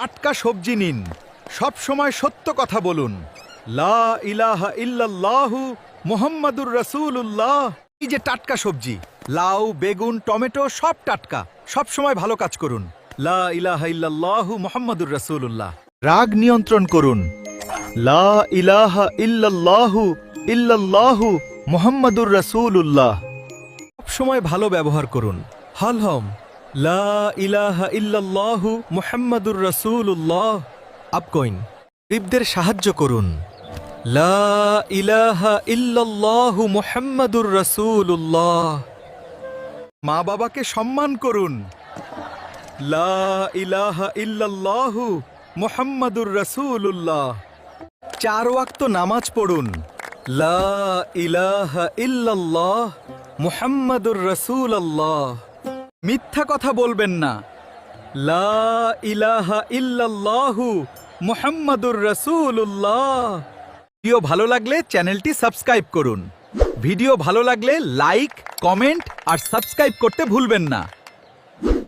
টাটকা সবজি নিন, সব সময় সত্য কথা বলুন। লা ইলাহা ইল্লাল্লাহু মুহাম্মাদুর রাসূলুল্লাহ। এই যে টাটকা সবজি, লাউ, বেগুন, টমেটো সব টাটকা। সব সময় ভালো কাজ করুন। লা ইলাহা ইল্লাল্লাহু মুহাম্মাদুর রাসূলুল্লাহ। রাগ নিয়ন্ত্রণ করুন। লা ইলাহা ইল্লাল্লাহু মুহাম্মাদুর রাসূলুল্লাহ। সব সময় ভালো ব্যবহার করুন। হলহম লা ইলাহা ইল্লাল্লাহু মুহাম্মাদুর রাসূলুল্লাহ। আপকইন গরিবদের সাহায্য করুন। লা ইলাহা ইল্লাল্লাহু মুহাম্মাদুর রাসূলুল্লাহ। মা বাবাকে সম্মান করুন। লা ইলাহা ইল্লাল্লাহু মুহাম্মাদুর রাসূলুল্লাহ। 4 ওয়াক্ত নামাজ পড়ুন। লা ইলাহা ইল্লাল্লাহ মুহাম্মাদুর রাসূলুল্লাহ। মিথ্যা কথা বলবেন না। লা ইলাহা ইল্লাল্লাহু মুহাম্মাদুর রাসূলুল্লাহ। ভিডিও ভালো লাগলে চ্যানেলটি সাবস্ক্রাইব করুন। ভিডিও ভালো লাগলে লাইক, কমেন্ট আর সাবস্ক্রাইব করতে ভুলবেন না।